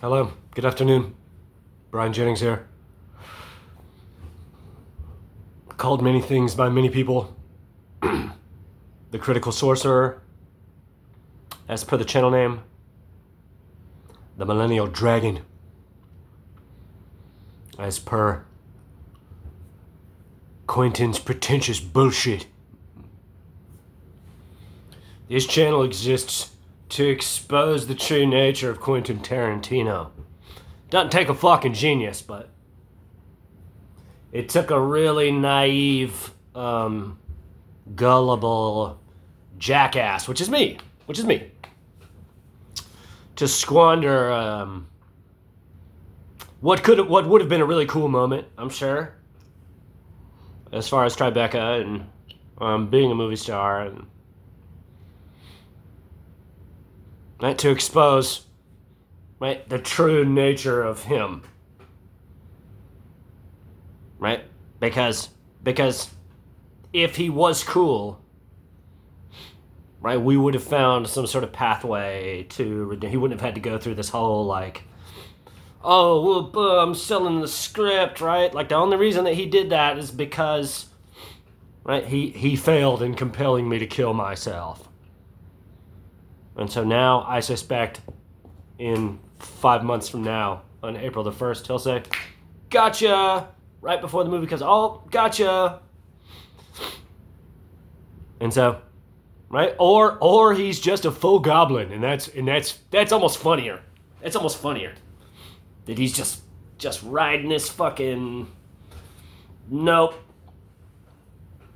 Hello, good afternoon. Brian Jennings here. Called many things by many people. The Critical Sorcerer, as per the channel name. The Millennial Dragon, as per Quentin's pretentious bullshit. This channel exists to expose the true nature of Quentin Tarantino. Doesn't take a fucking genius, but it took a really naive, gullible jackass, which is me, to squander what would have been a really cool moment, I'm sure, as far as Tribeca and being a movie star, and to expose the true nature of him, right? Because if he was cool, right, we would have found some sort of pathway to he wouldn't have had to go through this whole oh, well, I'm selling the script, right? Like, the only reason that he did that is because, right, he failed in compelling me to kill myself. And so now I suspect in 5 months from now, on April the 1st, he'll say, "Gotcha!" right before the movie comes, "Oh, gotcha!" And so, right? Or he's just a full goblin, and that's almost funnier. It's almost funnier that he's just riding this fucking no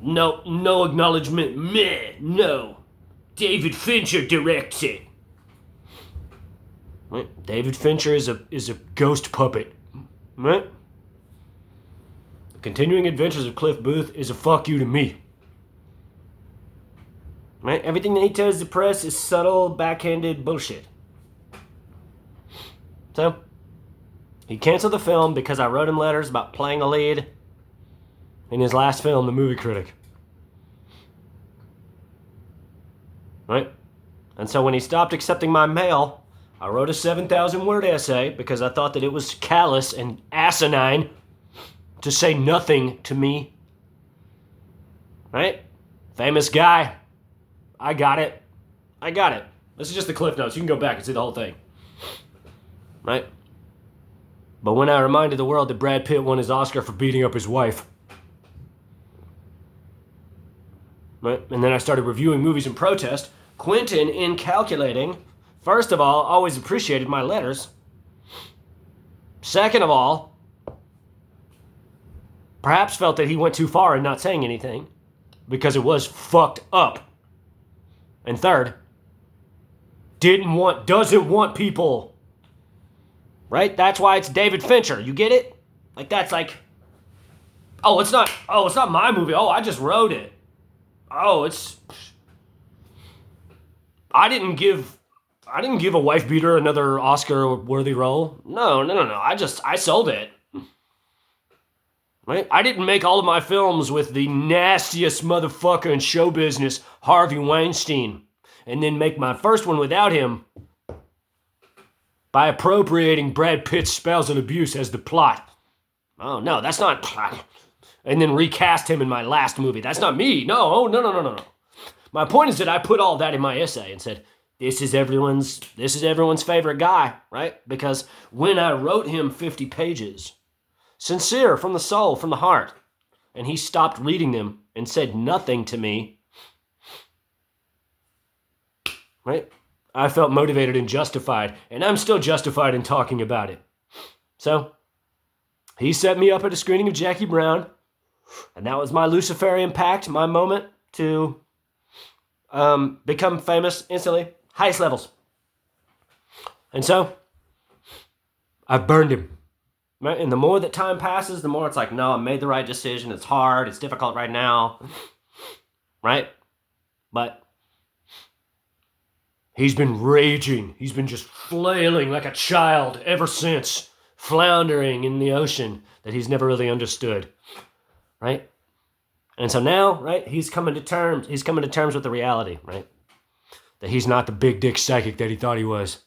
acknowledgement. Meh, no. David Fincher directs it. Right? David Fincher is a ghost puppet. Right? The Continuing Adventures of Cliff Booth is a fuck you to me. Right? Everything that he tells the press is subtle, backhanded bullshit. So, he canceled the film because I wrote him letters about playing a lead in his last film, The Movie Critic. Right? And so when he stopped accepting my mail, I wrote a 7,000 word essay because I thought that it was callous and asinine to say nothing to me. Right? Famous guy. I got it. This is just the cliff notes. You can go back and see the whole thing. Right? But when I reminded the world that Brad Pitt won his Oscar for beating up his wife, right? And then I started reviewing movies in protest, Quentin, in calculating, first of all, always appreciated my letters. Second of all, perhaps felt that he went too far in not saying anything because it was fucked up. And third, doesn't want people, right? That's why it's David Fincher. You get it? Like, that's like, it's not my movie. Oh, I just wrote it. Oh, I didn't give a wife beater another Oscar-worthy role. No. I sold it. Right? I didn't make all of my films with the nastiest motherfucker in show business, Harvey Weinstein, and then make my first one without him by appropriating Brad Pitt's spousal abuse as the plot. Oh, no, that's not plot. And then recast him in my last movie. That's not me. No. My point is that I put all that in my essay and said, this is everyone's favorite guy, right? Because when I wrote him 50 pages, sincere, from the soul, from the heart, and he stopped reading them and said nothing to me, right? I felt motivated and justified, and I'm still justified in talking about it. So, he set me up at a screening of Jackie Brown, and that was my Luciferian pact, my moment to become famous instantly, highest levels. And so, I burned him. Right? And the more that time passes, the more it's like, no, I made the right decision. It's hard. It's difficult right now. Right? But he's been raging. He's been just flailing like a child ever since, floundering in the ocean that he's never really understood. Right? And so now, right, he's coming to terms with the reality, right? That he's not the big dick psychic that he thought he was.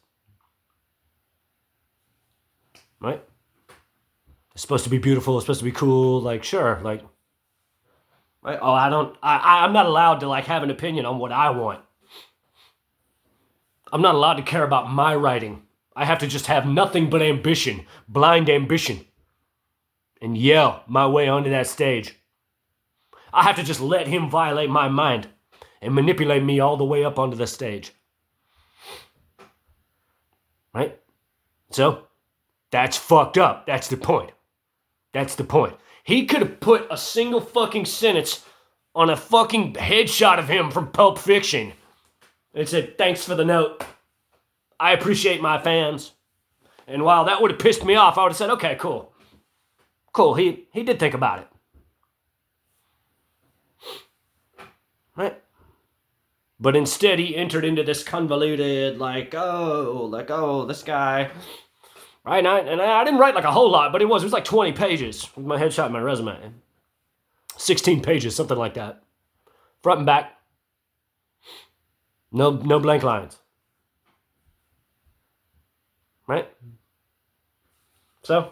right? It's supposed to be beautiful. It's supposed to be cool. Like, sure, like, right? Oh, I'm not allowed to like have an opinion on what I want. I'm not allowed to care about my writing. I have to just have nothing but ambition, blind ambition, and yell my way onto that stage. I have to just let him violate my mind and manipulate me all the way up onto the stage. Right? So, that's fucked up. That's the point. That's the point. He could have put a single fucking sentence on a fucking headshot of him from Pulp Fiction and said, thanks for the note. I appreciate my fans. And while that would have pissed me off, I would have said, okay, cool. Cool, he did think about it. Right? But instead, he entered into this convoluted, this guy. Right? And I didn't write like a whole lot, but it was like 20 pages with my headshot and my resume. 16 pages, something like that. Front and back. No blank lines. Right? So,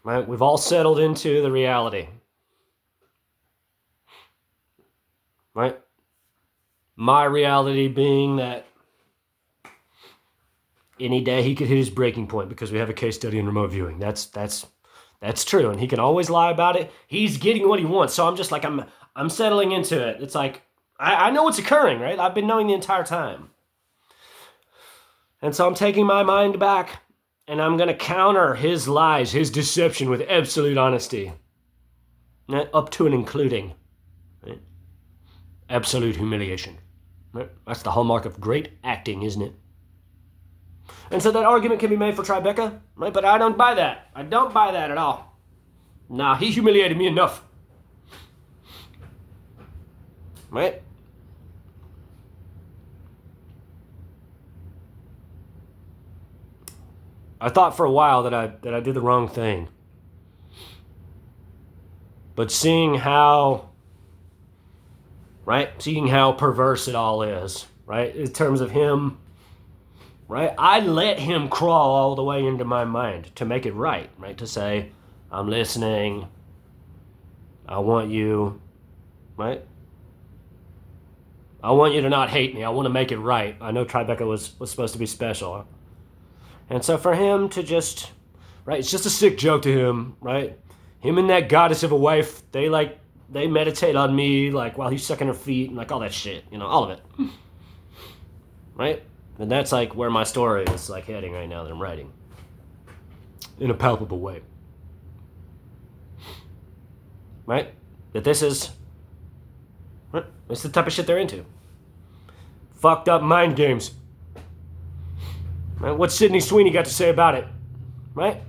right, we've all settled into the reality. Right? My reality being that any day he could hit his breaking point because we have a case study in remote viewing. That's true, and he can always lie about it. He's getting what he wants, so I'm just like I'm settling into it. It's like I know what's occurring, right? I've been knowing the entire time. And so I'm taking my mind back, and I'm going to counter his lies, his deception with absolute honesty. Up to and including. Right? Absolute humiliation. Right? That's the hallmark of great acting, isn't it? And so that argument can be made for Tribeca, right? But I don't buy that. I don't buy that at all. Nah, he humiliated me enough. Right? I thought for a while that I did the wrong thing. But seeing how perverse it all is, right? In terms of him, right? I let him crawl all the way into my mind to make it right? To say, I'm listening. I want you, right? I want you to not hate me. I want to make it right. I know Tribeca was supposed to be special. And so for him to just, right, it's just a sick joke to him, right? Him and that goddess of a wife, they meditate on me, like, while he's sucking her feet and, like, all that shit, all of it. Right? And that's, like, where my story is, like, heading right now that I'm writing. In a palpable way. Right? That this is, right? It's the type of shit they're into. Fucked up mind games. Right? What's Sydney Sweeney got to say about it? Right?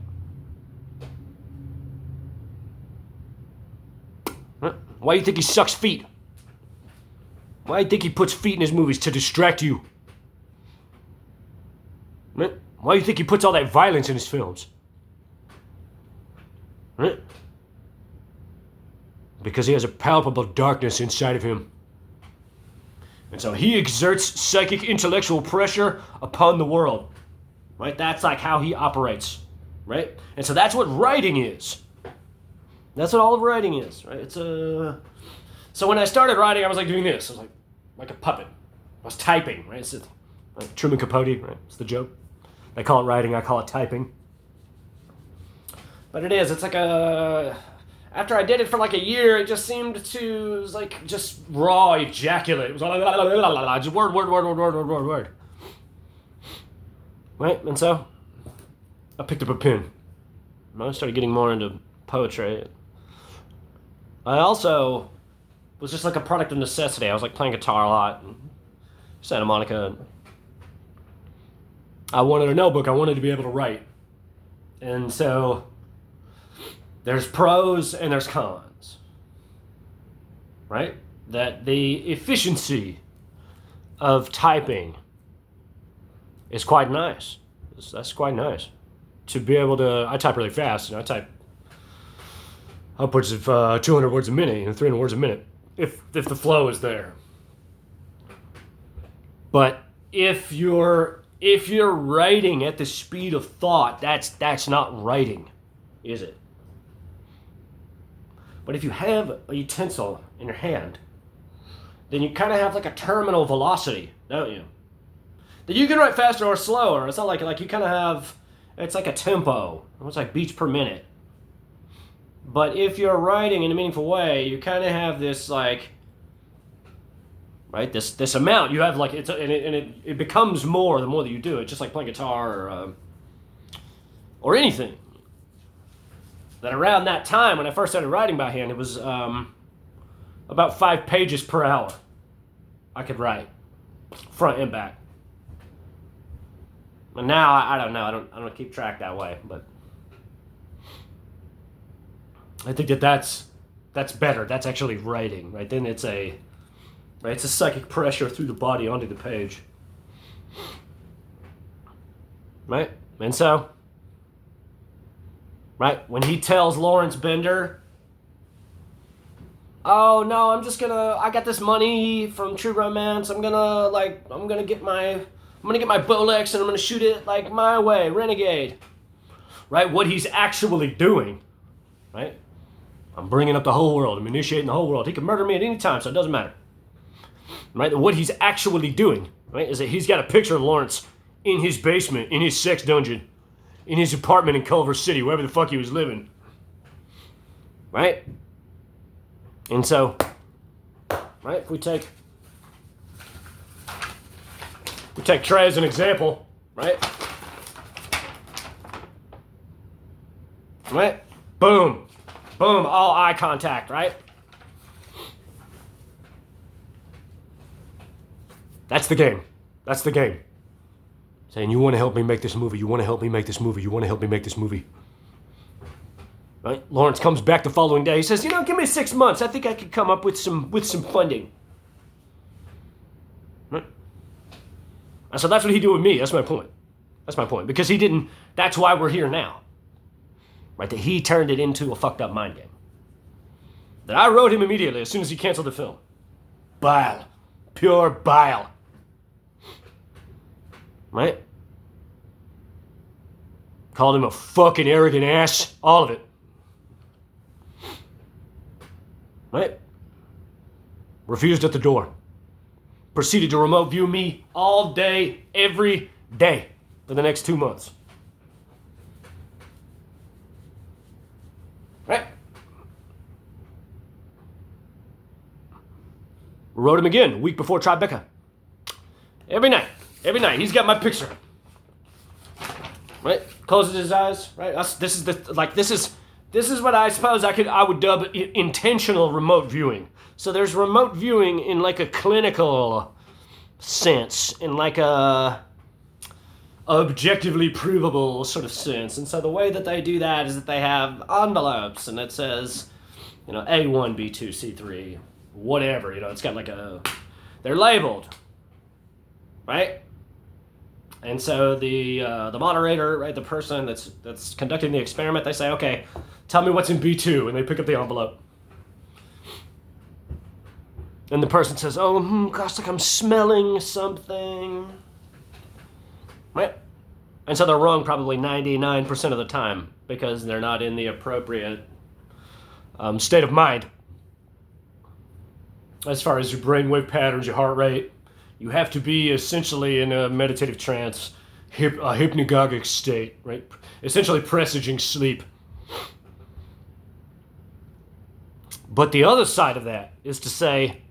Right? Why do you think he sucks feet? Why do you think he puts feet in his movies to distract you? Right? Why do you think he puts all that violence in his films? Right? Because he has a palpable darkness inside of him. And so he exerts psychic intellectual pressure upon the world. Right? That's like how he operates. Right? And so that's what writing is. That's what all of writing is. Right? It's a... So when I started writing, I was like doing this. I was like a puppet. I was typing. Right? It's like Truman Capote. Right? It's the joke. They call it writing. I call it typing. But it is. It's like a... After I did it for like a year, it just seemed to... It was like just raw ejaculate. It was like... Just word. Right? And so, I picked up a pen. I started getting more into poetry. I also was just like a product of necessity. I was like playing guitar a lot in Santa Monica. I wanted a notebook. I wanted to be able to write. And so, there's pros and there's cons. Right? That the efficiency of typing is quite nice. That's quite nice. To be able to... I type really fast. I type upwards of 200 words a minute, 300 words a minute, if the flow is there. But if you're if you're writing at the speed of thought, that's not writing, is it? But if you have a utensil in your hand, then you kind of have like a terminal velocity, don't you? That you can write faster or slower. It's not like you kind of have, it's like a tempo. It's like beats per minute. But if you're writing in a meaningful way, you kind of have this like, right, this amount. You have like, it becomes more the more that you do it, just like playing guitar or anything. That around that time, when I first started writing by hand, it was about 5 pages per hour I could write, front and back. And now, I don't know, I don't keep track that way, but I think that's better. That's actually writing, right? Then it's a psychic pressure through the body onto the page, right? And so, right, when he tells Lawrence Bender, oh no, I got this money from True Romance, I'm gonna get my Bolex and I'm gonna shoot it like my way, renegade. Right, what he's actually doing, right? I'm bringing up the whole world, I'm initiating the whole world. He can murder me at any time, so it doesn't matter. Right, what he's actually doing, right, is that he's got a picture of Lawrence in his basement, in his sex dungeon, in his apartment in Culver City, wherever the fuck he was living. Right? And so, right, if we take Trey as an example, right? Right? Boom. Boom, all eye contact, right? That's the game. That's the game. Saying, you want to help me make this movie, you want to help me make this movie, you want to help me make this movie. Right? Lawrence comes back the following day. He says, give me 6 months. I think I could come up with some funding. Right? And so that's what he did with me. That's my point. That's my point. Because he didn't, that's why we're here now. Right? That he turned it into a fucked up mind game. That I wrote him immediately as soon as he canceled the film. Bile. Pure bile. Right? Called him a fucking arrogant ass. All of it. Right? Refused at the door. Proceeded to remote view me all day, every day for the next 2 months. Right? Wrote him again a week before Tribeca. Every night, he's got my picture. Right? Closes his eyes. Right? This is what I suppose I would dub intentional remote viewing. So there's remote viewing in like a clinical sense, in like a objectively provable sort of sense. And so the way that they do that is that they have envelopes, and it says, A1, B2, C3, whatever. It's got like they're labeled, right? And so the moderator, right, the person that's conducting the experiment, they say, okay, tell me what's in B2, and they pick up the envelope. And the person says, oh, gosh, like I'm smelling something. Right? And so they're wrong probably 99% of the time because they're not in the appropriate state of mind. As far as your brainwave patterns, your heart rate, you have to be essentially in a meditative trance, a hypnagogic state, right? Essentially presaging sleep. But the other side of that is to say,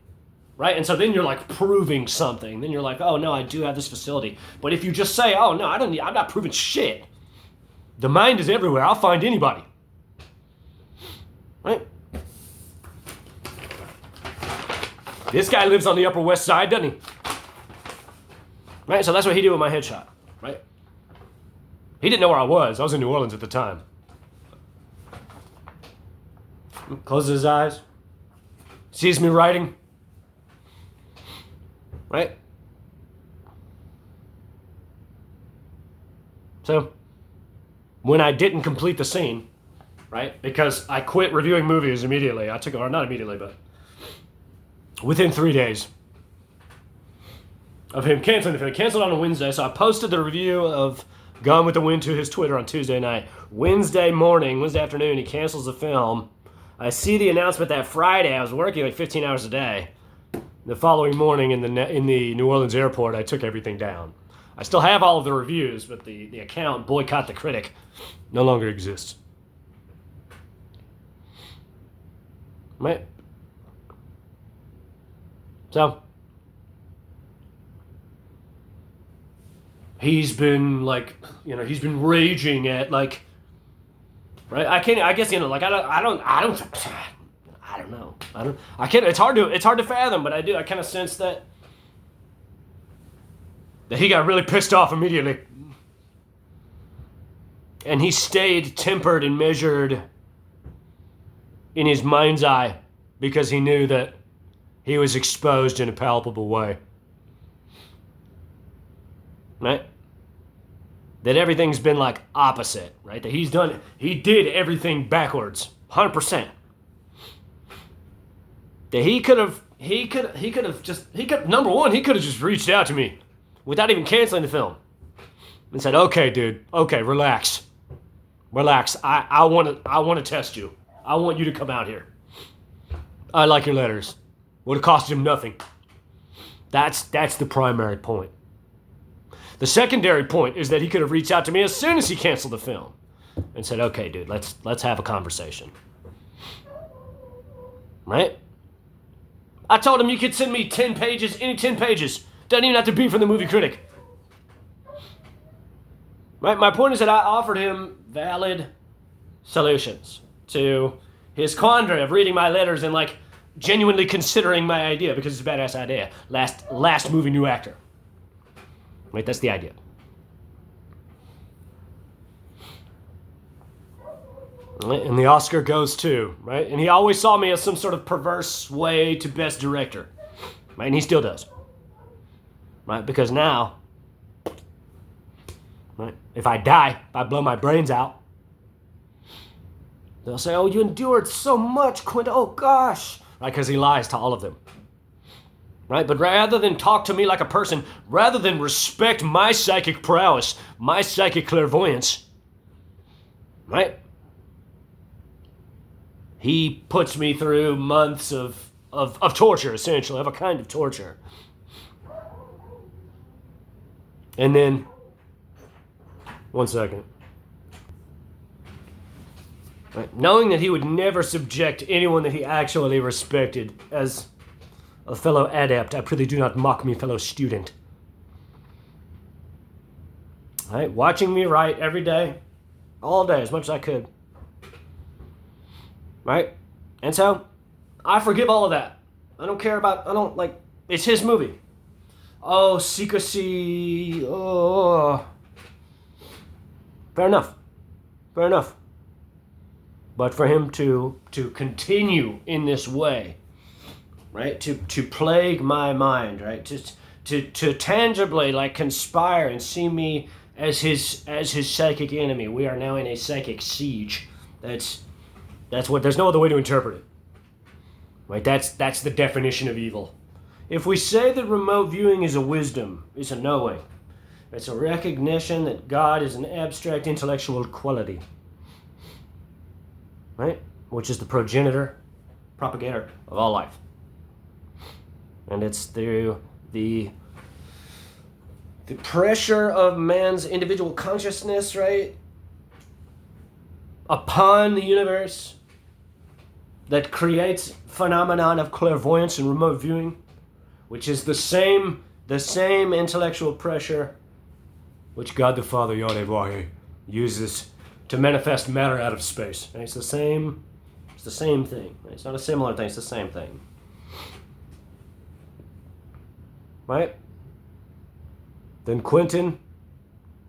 right? And so then you're like proving something. Then you're like, oh no, I do have this facility. But if you just say, oh no, I'm not proving shit. The mind is everywhere. I'll find anybody. Right? This guy lives on the Upper West Side, doesn't he? Right? So that's what he did with my headshot. Right? He didn't know where I was. I was in New Orleans at the time. Closes his eyes. Sees me writing. Right? So, when I didn't complete the scene, right, because I quit reviewing movies immediately. Or not immediately, but within 3 days. of him canceling the film. He canceled on a Wednesday, so I posted the review of Gone with the Wind to his Twitter on Tuesday night. Wednesday afternoon, he cancels the film. I see the announcement that Friday. I was working like 15 hours a day. The following morning in the New Orleans airport, I took everything down. I still have all of the reviews, but the account, Boycott the Critic, no longer exists. Right? So, he's been like, he's been raging at like, right? I guess, I don't know. It's hard to fathom, but I kind of sense that he got really pissed off immediately. And he stayed tempered and measured in his mind's eye because he knew that he was exposed in a palpable way. Right? That everything's been like opposite, right? That he did everything backwards, 100%. That he could have just reached out to me without even canceling the film and said, "Okay, dude, okay, relax. I want to test you. I want you to come out here. I like your letters. Would have cost him nothing." That's the primary point. The secondary point is that he could have reached out to me as soon as he canceled the film and said, "Okay, dude, let's have a conversation." Right? I told him you could send me 10 pages, any 10 pages. Doesn't even have to be from the movie critic. Right? My point is that I offered him valid solutions to his quandary of reading my letters and like genuinely considering my idea because it's a badass idea. Last movie, new actor. Right? That's the idea. Right? And the Oscar goes to, right? And he always saw me as some sort of perverse way to best director. Right? And he still does. Right? Because now, right, if I die, if I blow my brains out, they'll say, "Oh, you endured so much, Quentin. Oh, gosh." Right? Because he lies to all of them. Right? But rather than talk to me like a person, rather than respect my psychic prowess, my psychic clairvoyance, right? He puts me through months of torture, essentially, of a kind of torture. And then, one second. Right? Knowing that he would never subject anyone that he actually respected as a fellow adept, I prithee do not mock me, fellow student. Right? Watching me write every day, all day, as much as I could. Right? And so, I forgive all of that. It's his movie. Oh, secrecy, oh. Fair enough. But for him to continue in this way, right? To plague my mind, right? To tangibly like conspire and see me as his psychic enemy. We are now in a psychic siege. That's what. There's no other way to interpret it. Right? That's the definition of evil. If we say that remote viewing is a wisdom, it's a knowing. It's a recognition that God is an abstract intellectual quality. Right? Which is the progenitor, propagator of all life. And it's through the pressure of man's individual consciousness, right, upon the universe that creates phenomenon of clairvoyance and remote viewing, which is the same intellectual pressure which God the Father Yahweh uses to manifest matter out of space. Right? It's the same thing. Right? It's not a similar thing, it's the same thing. Right? Then Quentin,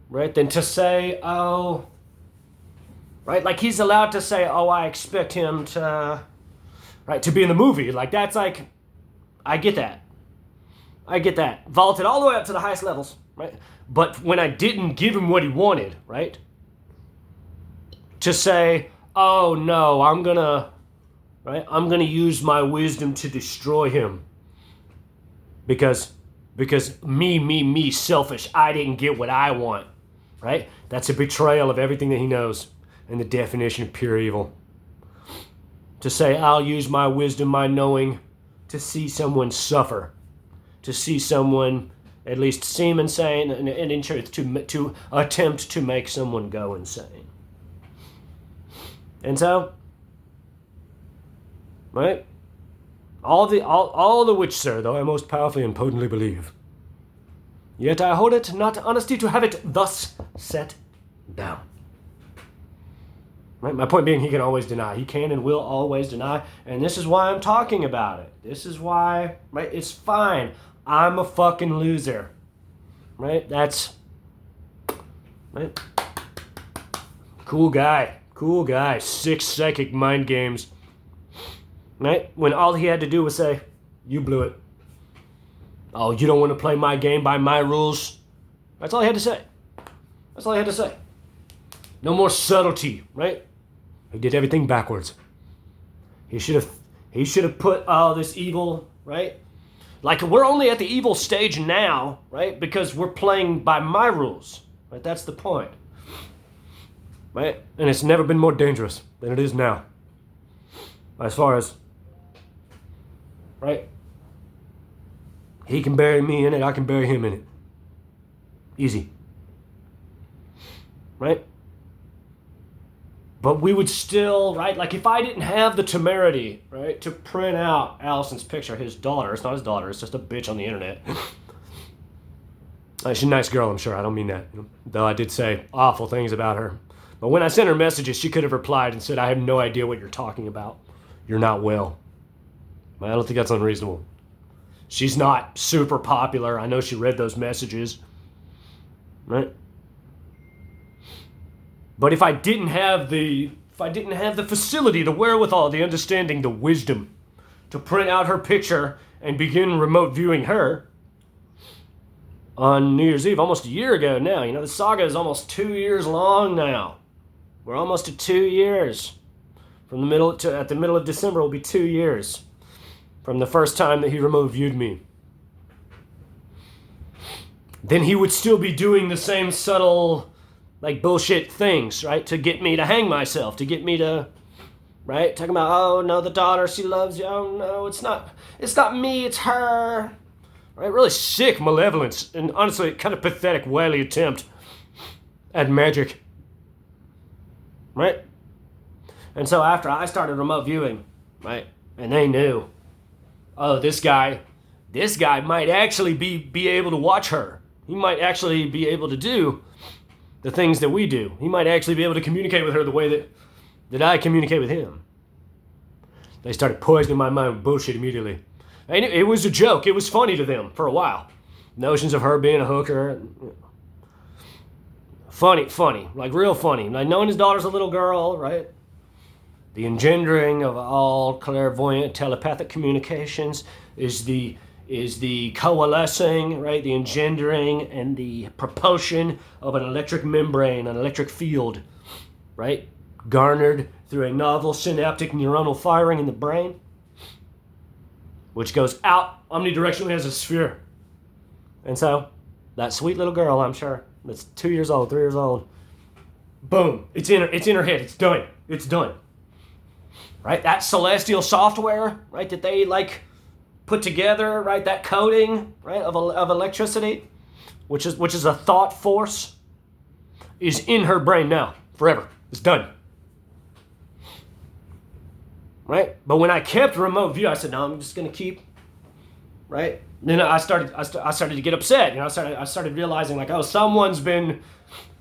right? Then to say, oh, right? Like he's allowed to say, oh, I expect him to, right, to be in the movie. Like that's like, I get that. Vaulted all the way up to the highest levels, right? But when I didn't give him what he wanted, right? To say, oh no, I'm gonna use my wisdom to destroy him. Because because me, selfish, I didn't get what I want, right? That's a betrayal of everything that he knows and the definition of pure evil. To say, I'll use my wisdom, my knowing, to see someone suffer, to see someone at least seem insane, and in truth, to attempt to make someone go insane. And so, right? All the which, sir, though I most powerfully and potently believe, yet I hold it not honesty to have it thus set down. Right? My point being, he can always deny. He can and will always deny, and this is why I'm talking about it. This is why, right? It's fine. I'm a fucking loser. Right? That's, right? Cool guy. 6 psychic mind games. Right? When all he had to do was say, you blew it. Oh, you don't want to play my game by my rules? That's all he had to say. That's all he had to say. No more subtlety, right? He did everything backwards. He should have put this evil, right? Like, we're only at the evil stage now, right? Because we're playing by my rules, right? That's the point, right? And it's never been more dangerous than it is now. As far as, right? He can bury me in it, I can bury him in it. Easy. Right? But we would still, right? Like, if I didn't have the temerity, right, to print out Allison's picture, his daughter, it's not his daughter, it's just a bitch on the internet. She's a nice girl, I'm sure, I don't mean that. Though I did say awful things about her. But when I sent her messages, she could have replied and said, I have no idea what you're talking about. You're not well. I don't think that's unreasonable. She's not super popular. I know she read those messages. Right? But if I didn't have the facility, the wherewithal, the understanding, the wisdom to print out her picture and begin remote viewing her on New Year's Eve, almost a year ago now. You know, the saga is almost 2 years long now. We're almost at 2 years. From the middle to at the middle of December will be 2 years from the first time that he remote viewed me. Then he would still be doing the same subtle, like, bullshit things, right? To get me to hang myself, to get me to, right? Talking about, oh, no, the daughter, she loves you. Oh, no, it's not me, it's her. Right? Really sick malevolence, and honestly, kind of pathetic, wily attempt at magic. Right? And so after I started remote viewing, right, and they knew, oh, this guy might actually be able to watch her. He might actually be able to do the things that we do. He might actually be able to communicate with her the way that I communicate with him. They started poisoning my mind with bullshit immediately. And it was a joke. It was funny to them for a while. Notions of her being a hooker. Funny, like real funny. Like knowing his daughter's a little girl, right? The engendering of all clairvoyant telepathic communications is the coalescing, right? The engendering and the propulsion of an electric membrane, an electric field, right? Garnered through a novel synaptic neuronal firing in the brain, which goes out omnidirectionally as a sphere. And so, that sweet little girl, I'm sure, that's 2 years old, 3 years old, boom, it's in her head, it's done. Right? That celestial software, right, that they, like, put together, right, that coding, right, of electricity, which is a thought force, is in her brain now, forever. It's done. Right? But when I kept remote view, I said, no, I'm just gonna keep, right? Then I started to get upset. You know, I started realizing, like, oh, someone's been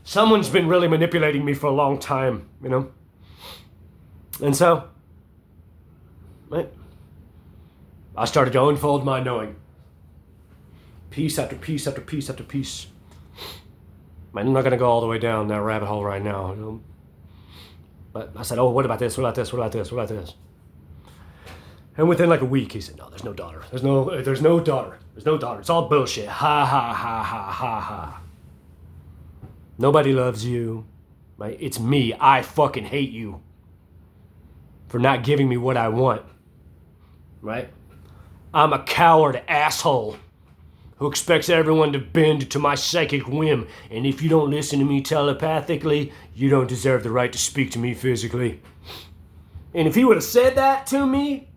really manipulating me for a long time, you know? And so, right, I started to unfold my knowing. Piece after piece after piece after piece. I'm not going to go all the way down that rabbit hole right now, you know? But I said, oh, what about this? What about this? What about this? What about this? And within like a week, he said, no, there's no daughter. There's no daughter. There's no daughter. It's all bullshit. Ha, ha, ha, ha, ha, ha. Nobody loves you. Right? It's me. I fucking hate you for not giving me what I want. Right? I'm a coward asshole who expects everyone to bend to my psychic whim, and if you don't listen to me telepathically, you don't deserve the right to speak to me physically. And if he would have said that to me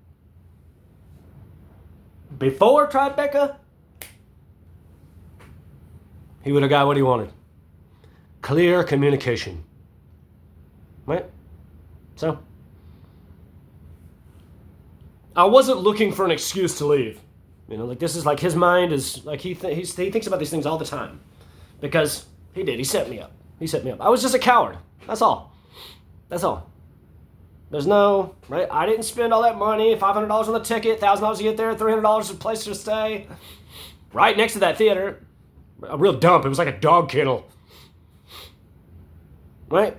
before Tribeca, he would have got what he wanted. Clear communication. Right? So, I wasn't looking for an excuse to leave. You know, like this is like his mind is like he thinks about these things all the time. Because he did. He set me up. I was just a coward. That's all. There's no, right? I didn't spend all that money, $500 on the ticket, $1,000 to get there, $300 for a place to stay. Right next to that theater. A real dump. It was like a dog kennel. Right?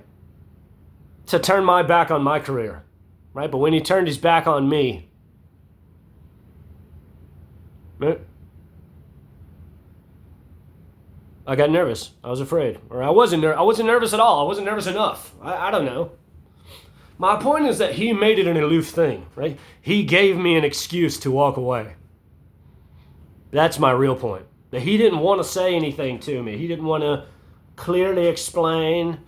To turn my back on my career. Right? But when he turned his back on me, right? I got nervous. I was afraid. Or I wasn't nervous at all. I wasn't nervous enough. I don't know. My point is that he made it an aloof thing, right? He gave me an excuse to walk away. That's my real point. That he didn't want to say anything to me. He didn't want to clearly explain,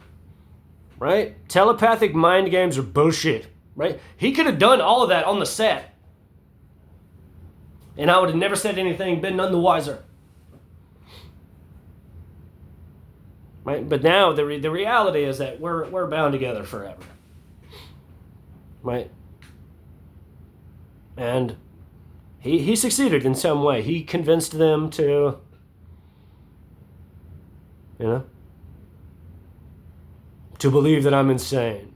right? Telepathic mind games are bullshit, right? He could have done all of that on the set. And I would have never said anything, been none the wiser. Right? But now the reality is that we're bound together forever. Right? And he succeeded in some way. He convinced them to, you know, to believe that I'm insane.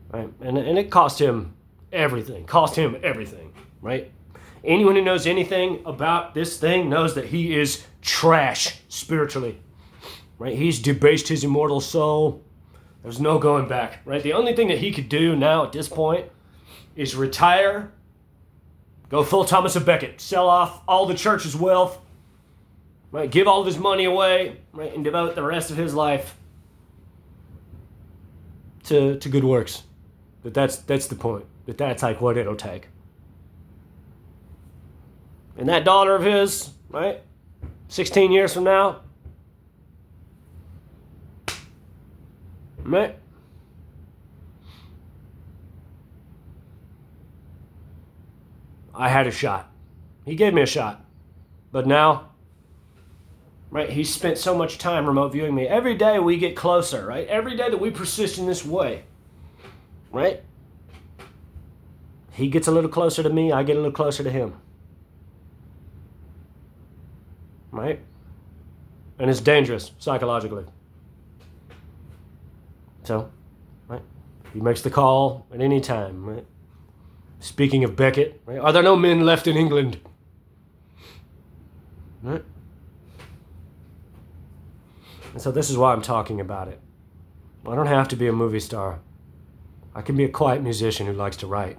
Right? And it cost him everything. Right? Anyone who knows anything about this thing knows that he is trash spiritually. Right? He's debased his immortal soul. There's no going back. Right? The only thing that he could do now at this point is retire, go full Thomas a Becket, sell off all the church's wealth, right? Give all of his money away, right? And devote the rest of his life to good works. But that's the point. That's like what it'll take. And that daughter of his, right? 16 years from now, right? I had a shot. He gave me a shot. But now, right, he's spent so much time remote viewing me. Every day we get closer, right? Every day that we persist in this way, right? He gets a little closer to me, I get a little closer to him. Right? And it's dangerous psychologically. So, right? He makes the call at any time, right? Speaking of Becket, right? Are there no men left in England? Right? And so this is why I'm talking about it. I don't have to be a movie star. I can be a quiet musician who likes to write.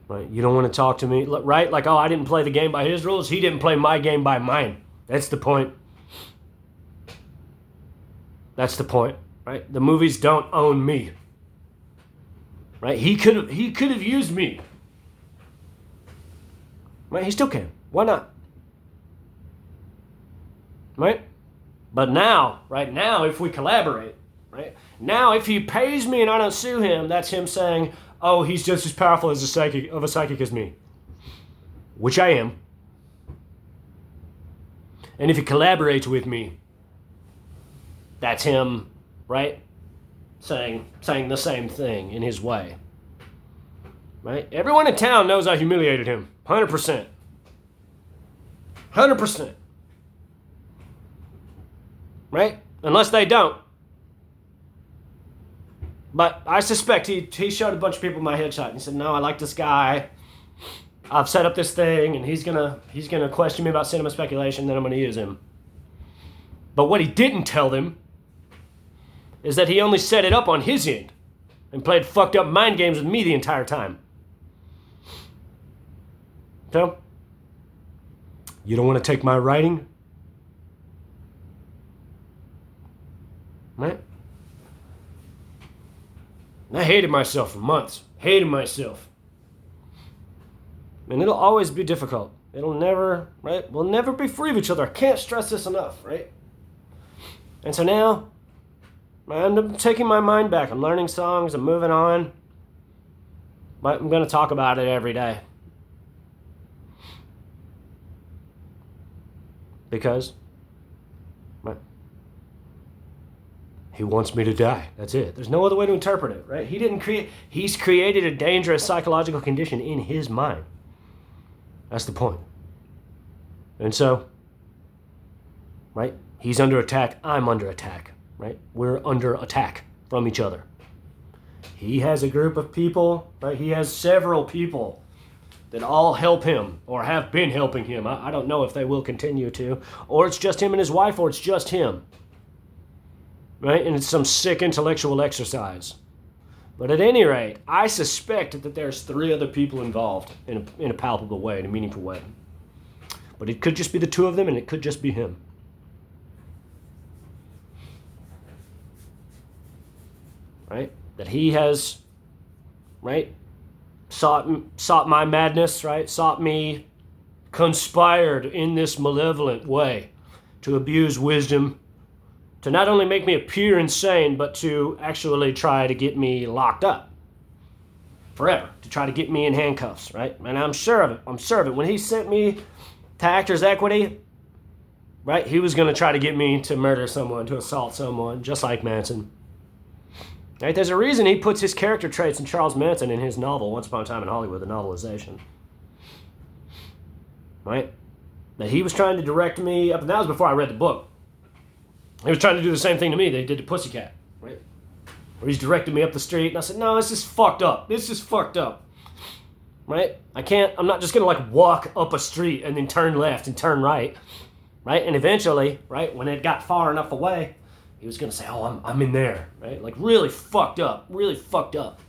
Right? You don't want to talk to me, right? Like, oh, I didn't play the game by his rules. He didn't play my game by mine. That's the point. That's the point, right? The movies don't own me. Right? He could have used me. Right? He still can. Why not? Right? But now, right now, if we collaborate, right? Now, if he pays me and I don't sue him, that's him saying, oh, he's just as powerful as a psychic as me. Which I am. And if he collaborates with me, that's him, right? Saying the same thing in his way. Right? Everyone in town knows I humiliated him. 100%. 100%. Right? Unless they don't. But I suspect he showed a bunch of people my headshot and he said, no, I like this guy. I've set up this thing and he's gonna question me about cinema speculation, then I'm gonna use him. But what he didn't tell them is that he only set it up on his end and played fucked up mind games with me the entire time. So, you don't want to take my writing? Right? I hated myself for months. Hated myself. And it'll always be difficult. It'll never, right? We'll never be free of each other. I can't stress this enough, right? And so now, I'm taking my mind back. I'm learning songs. I'm moving on. But I'm going to talk about it every day. Because, right? He wants me to die. That's it. There's no other way to interpret it, right? He's created a dangerous psychological condition in his mind. That's the point. And so, right? He's under attack. I'm under attack, right? We're under attack from each other. He has a group of people, right? He has several people that all help him or have been helping him. I don't know if they will continue to, or it's just him and his wife, or it's just him, right? And it's some sick intellectual exercise. But at any rate, I suspect that there's 3 other people involved in a palpable way, in a meaningful way. But it could just be the 2 of them, and it could just be him. Right? That he has, right, sought my madness, right? Sought me, conspired in this malevolent way to abuse wisdom, to not only make me appear insane, but to actually try to get me locked up forever, to try to get me in handcuffs, right? And I'm sure of it. I'm sure of it. When he sent me to Actors Equity, right, he was going to try to get me to murder someone, to assault someone, just like Manson. Right? There's a reason he puts his character traits in Charles Manson in his novel, Once Upon a Time in Hollywood, the novelization. Right? That he was trying to direct me up, and that was before I read the book. He was trying to do the same thing to me they did to Pussycat, right? Where he's directing me up the street, and I said, no, this is fucked up. This is fucked up. Right? I'm not just gonna like walk up a street and then turn left and turn right. Right? And eventually, right, when it got far enough away, he was gonna say, oh, I'm in there, right? Like really fucked up, really fucked up.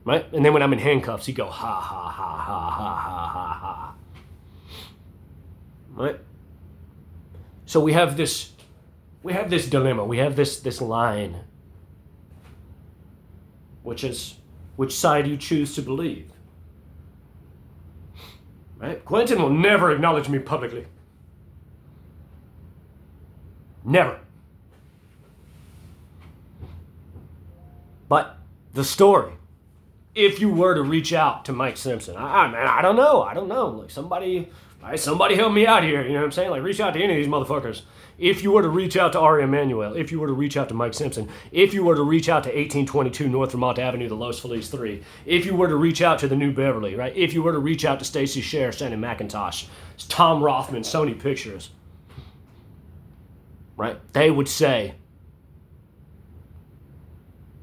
Right? And then when I'm in handcuffs, he'd go, ha, ha, ha, ha, ha, ha, ha, ha. Right? So we have this dilemma, we have this line, which is which side you choose to believe. Right? Quentin will never acknowledge me publicly. Never. But the story, if you were to reach out to Mike Simpson, I don't know. Like somebody help me out here. You know what I'm saying? Like reach out to any of these motherfuckers. If you were to reach out to aemanuel, if you were to reach out to Mike Simpson, if you were to reach out to 1822 North Vermont Avenue, the Los Feliz 3, if you were to reach out to the New Beverly, right? If you were to reach out to Stacey Sher, Shannon McIntosh, Tom Rothman, Sony Pictures, right? They would say,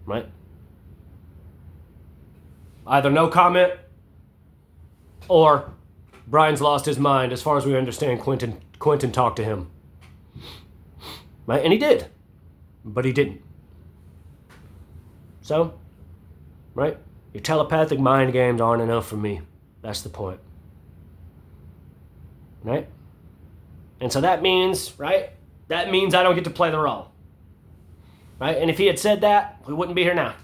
right? Either no comment or Brian's lost his mind. As far as we understand, Quentin talked to him. Right? And he did. But he didn't. So, right? Your telepathic mind games aren't enough for me. That's the point. Right? And so that means, right? That means I don't get to play the role. Right? And if he had said that, we wouldn't be here now.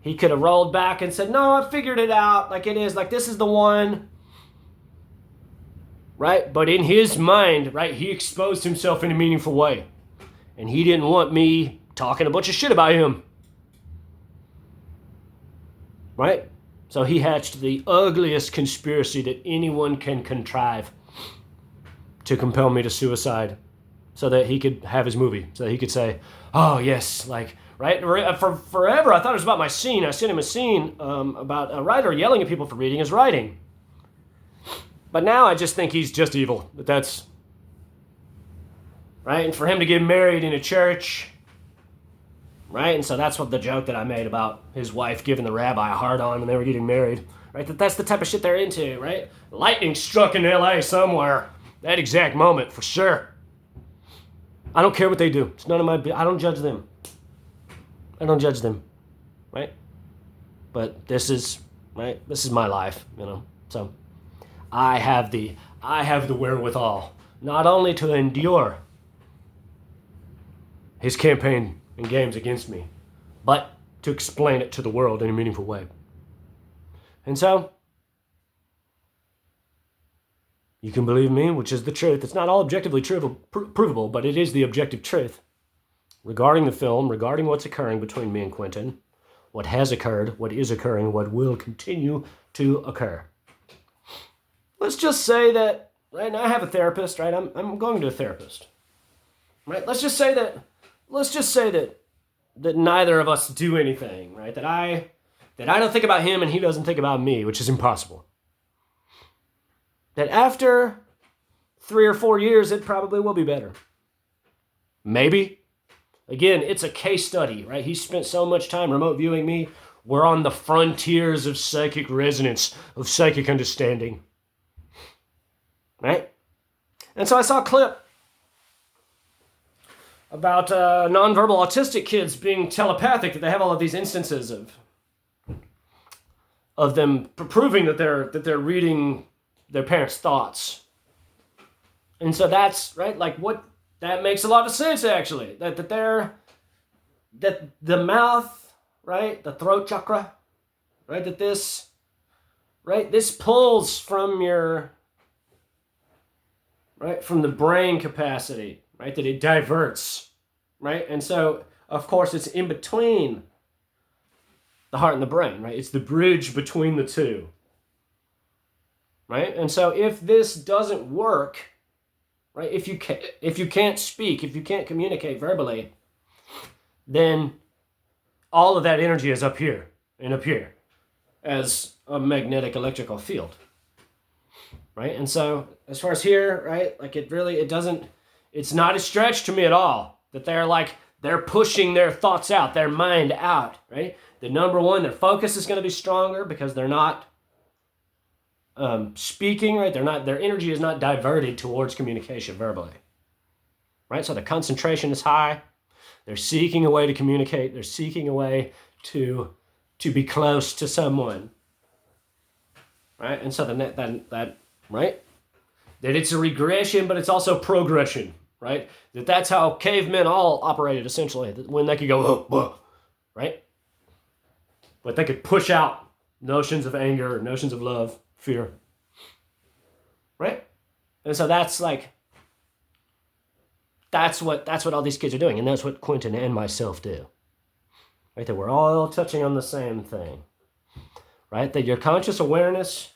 He could have rolled back and said, no, I figured it out. Like it is. Like this is the one. Right? But in his mind, right, he exposed himself in a meaningful way. And he didn't want me talking a bunch of shit about him. Right? So he hatched the ugliest conspiracy that anyone can contrive to compel me to suicide so that he could have his movie. So that he could say, oh, yes, like, right? For forever, I thought it was about my scene. I sent him a scene about a writer yelling at people for reading his writing. But now I just think he's just evil. But that's, right? And for him to get married in a church, right? And so that's what the joke that I made about his wife giving the rabbi a hard on when they were getting married, right? That's the type of shit they're into, right? Lightning struck in LA somewhere. That exact moment, for sure. I don't care what they do. It's none of my business. I don't judge them. I don't judge them, right? But this is, right? This is my life, you know? So I have the wherewithal not only to endure his campaign and games against me, but to explain it to the world in a meaningful way. And so, you can believe me, which is the truth. It's not all objectively provable, but it is the objective truth regarding the film, regarding what's occurring between me and Quentin, what has occurred, what is occurring, what will continue to occur. Let's just say that, right, and I have a therapist, right? I'm going to a therapist, right? Let's just say that neither of us do anything, right? That I don't think about him and he doesn't think about me, which is impossible. That after 3 or 4 years, it probably will be better. Maybe. Again, it's a case study, right? He spent so much time remote viewing me. We're on the frontiers of psychic resonance, of psychic understanding. Right? And so I saw a clip about nonverbal autistic kids being telepathic, that they have all of these instances of them proving that they're reading their parents' thoughts. And so that's, right, like what, that makes a lot of sense actually. That the mouth, right, the throat chakra, right, this pulls from your, right, from the brain capacity, right, that it diverts, right? And so, of course, it's in between the heart and the brain, right? It's the bridge between the two, right? And so if this doesn't work, right, if you can't speak, if you can't communicate verbally, then all of that energy is up here and up here as a magnetic electrical field, right? And so as far as here, right, like it's not a stretch to me at all that they're pushing their thoughts out, their mind out, right? The number one, their focus is going to be stronger because they're not speaking, right? Their energy is not diverted towards communication verbally, right? So the concentration is high. They're seeking a way to communicate. They're seeking a way to be close to someone, right? And so that right, that it's a regression, but it's also progression, right? That's how cavemen all operated essentially. When they could go, oh, whoa, right? But they could push out notions of anger, notions of love, fear, right? And so that's what all these kids are doing, and that's what Quentin and myself do, right? That we're all touching on the same thing, right? That your conscious awareness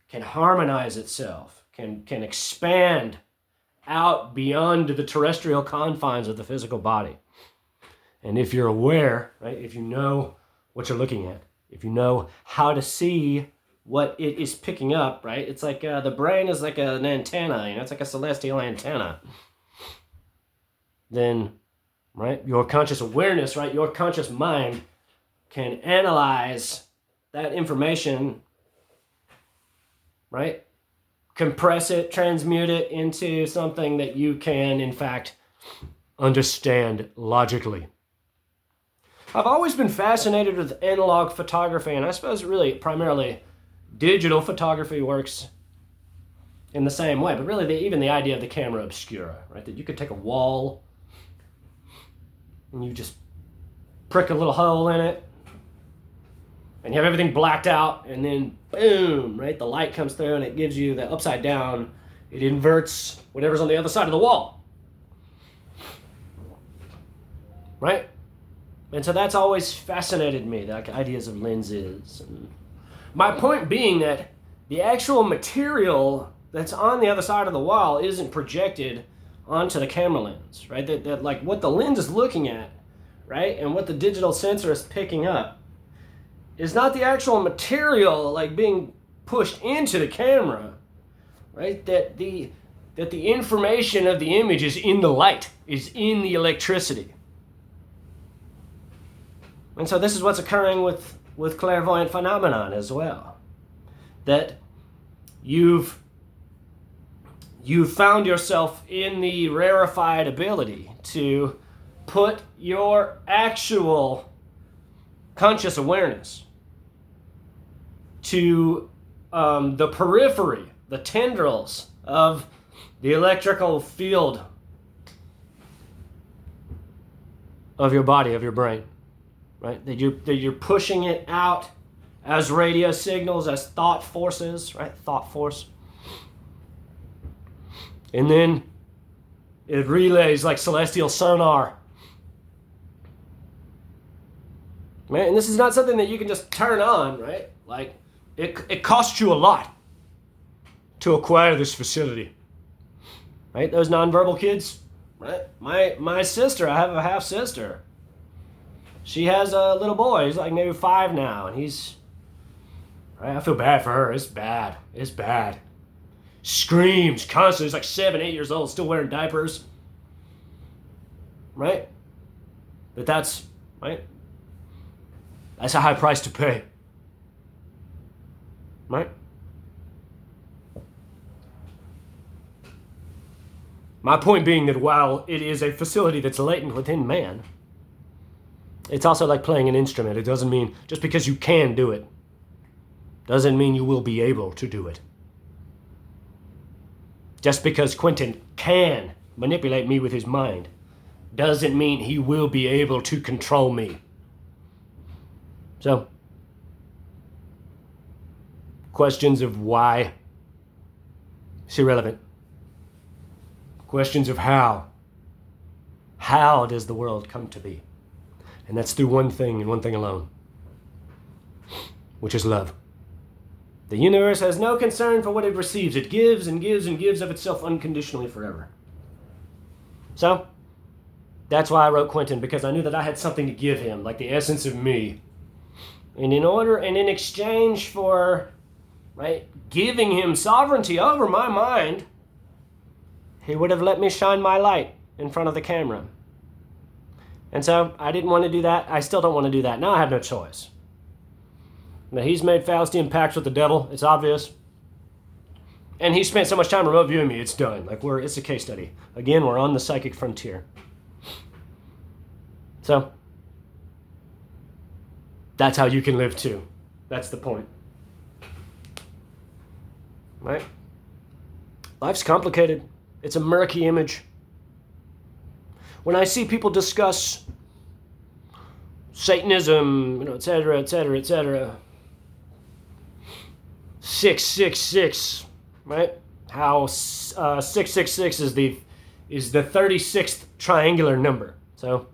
can harmonize itself, can expand out beyond the terrestrial confines of the physical body. And if you're aware, right, if you know what you're looking at, if you know how to see what it is picking up, right? It's like the brain is like an antenna, it's like a celestial antenna. Then, right, your conscious awareness, right, your conscious mind can analyze that information, right, compress it, transmute it into something that you can, in fact, understand logically. I've always been fascinated with analog photography, and I suppose really primarily digital photography works in the same way, but really even the idea of the camera obscura, right, that you could take a wall and you just prick a little hole in it and you have everything blacked out, and then boom, right, the light comes through and it gives you the upside down, it inverts whatever's on the other side of the wall, right? And so that's always fascinated me, like ideas of lenses. And my point being that the actual material that's on the other side of the wall isn't projected onto the camera lens, right? That like what the lens is looking at, right, and what the digital sensor is picking up is not the actual material like being pushed into the camera, right? That the information of the image is in the light, is in the electricity. And so this is what's occurring with clairvoyant phenomenon as well. That you've found yourself in the rarefied ability to put your actual conscious awareness to the periphery, the tendrils of the electrical field of your body, of your brain, right? That you're pushing it out as radio signals, as thought forces, right? Thought force. And then it relays like celestial sonar. Right? And this is not something that you can just turn on, right? Like, it costs you a lot to acquire this facility. Right? Those nonverbal kids, right? My sister, I have a half sister. She has a little boy. He's like maybe 5 now, and he's, right? I feel bad for her. It's bad. It's bad. Screams constantly. He's like 7, 8 years old, still wearing diapers. Right? But that's, right? That's a high price to pay. Right? My point being that while it is a facility that's latent within man, it's also like playing an instrument. It doesn't mean just because you can do it, doesn't mean you will be able to do it. Just because Quentin can manipulate me with his mind doesn't mean he will be able to control me. So, questions of why, it's irrelevant. Questions of how. How does the world come to be? And that's through one thing and one thing alone, which is love. The universe has no concern for what it receives. It gives and gives and gives of itself unconditionally forever. So, that's why I wrote Quentin, because I knew that I had something to give him, like the essence of me. And in exchange for, right, giving him sovereignty over my mind, he would have let me shine my light in front of the camera. And so I didn't want to do that. I still don't want to do that. Now I have no choice. Now he's made Faustian pacts with the devil. It's obvious. And he spent so much time remote viewing me. It's done. Like it's a case study. Again, we're on the psychic frontier. So that's how you can live too. That's the point. Right? Life's complicated. It's a murky image. When I see people discuss Satanism, et cetera, et cetera, et cetera, 666, right? How 666 is the 36th triangular number. So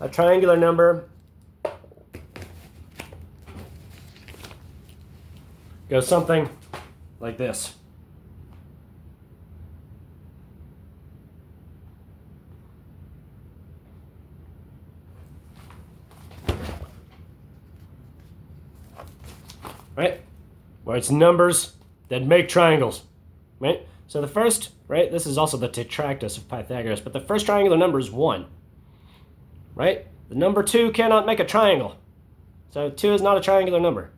a triangular number goes something like this. Right? Where it's numbers that make triangles. Right? So the first, right? This is also the tetractys of Pythagoras, but the first triangular number is 1. Right? The number 2 cannot make a triangle. So 2 is not a triangular number.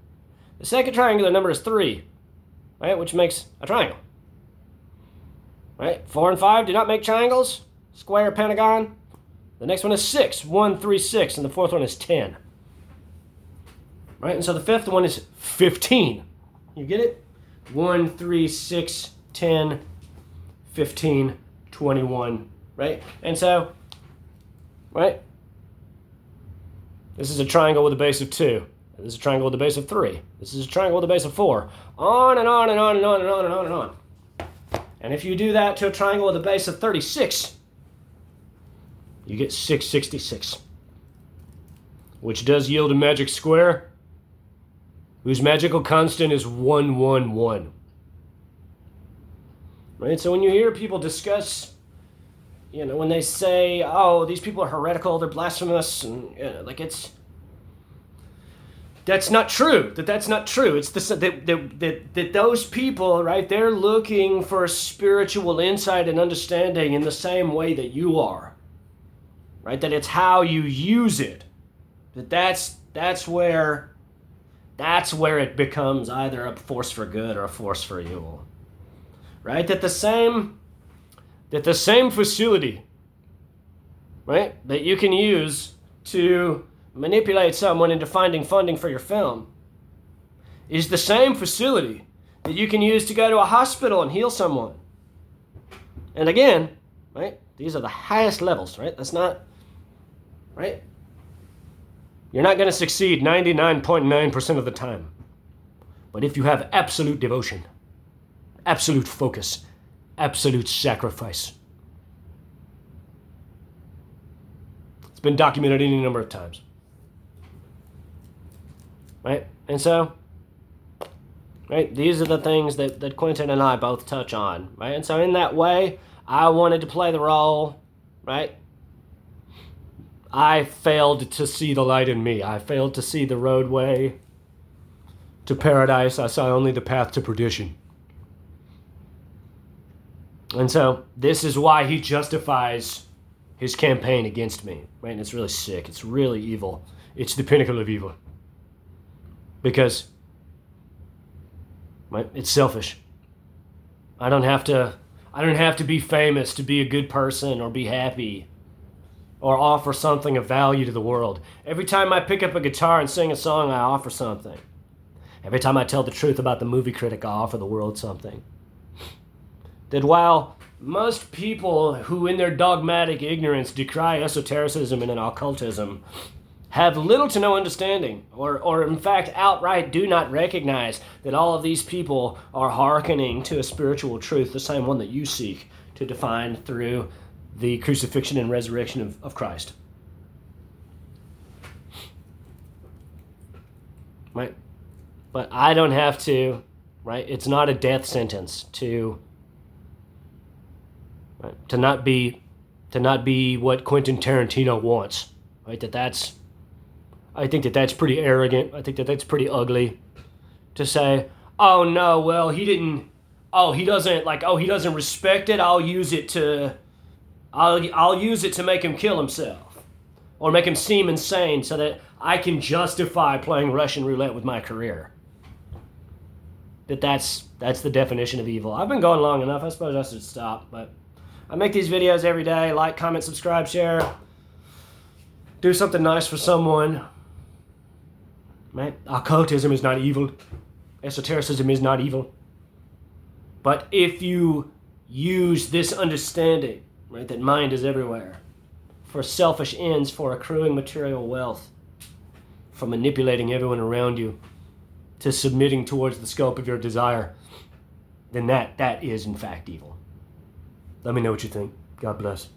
The second triangular number is 3, right? Which makes a triangle. Right? 4 and 5 do not make triangles. Square, pentagon. The next one is 6. 1, 3, 6. And the fourth one is 10. Right? And so the fifth one is 15. You get it? 1, 3, 6, 10, 15, 21. Right? And so, right? This is a triangle with a base of 2. This is a triangle with a base of 3. This is a triangle with a base of 4. On and on and on and on and on and on and on. And if you do that to a triangle with a base of 36, you get 666. Which does yield a magic square, whose magical constant is 111. Right? So when you hear people discuss, when they say, oh, these people are heretical, they're blasphemous, and that's not true. That's not true. It's that those people, right, they're looking for spiritual insight and understanding in the same way that you are. Right? That it's how you use it. That's where it becomes either a force for good or a force for evil. Right? That the same facility, right, that you can use to manipulate someone into finding funding for your film is the same facility that you can use to go to a hospital and heal someone. And again, right, these are the highest levels, right? That's not, right? You're not going to succeed 99.9% of the time. But if you have absolute devotion, absolute focus, absolute sacrifice, it's been documented any number of times. Right? And so, right, these are the things that Quentin and I both touch on. Right? And so in that way, I wanted to play the role, right? I failed to see the light in me. I failed to see the roadway to paradise. I saw only the path to perdition. And so this is why he justifies his campaign against me. Right? And it's really sick. It's really evil. It's the pinnacle of evil. Because, right, it's selfish. I don't have to be famous to be a good person or be happy or offer something of value to the world. Every time I pick up a guitar and sing a song, I offer something. Every time I tell the truth about the movie Critic, I offer the world something. That while most people who in their dogmatic ignorance decry esotericism and occultism have little to no understanding, or in fact outright do not recognize that all of these people are hearkening to a spiritual truth, the same one that you seek to define through the crucifixion and resurrection of Christ. Right? But I don't have to, right? It's not a death sentence to not be what Quentin Tarantino wants. Right? I think that's pretty arrogant. I think that's pretty ugly to say, oh no, well he doesn't respect it. I'll use it to make him kill himself or make him seem insane so that I can justify playing Russian roulette with my career. That's the definition of evil. I've been going long enough. I suppose I should stop, but I make these videos every day. Like, comment, subscribe, share. Do something nice for someone. Right? Occultism is not evil. Esotericism is not evil. But if you use this understanding, right, that mind is everywhere, for selfish ends, for accruing material wealth, for manipulating everyone around you, to submitting towards the scope of your desire, then that is in fact evil. Let me know what you think. God bless.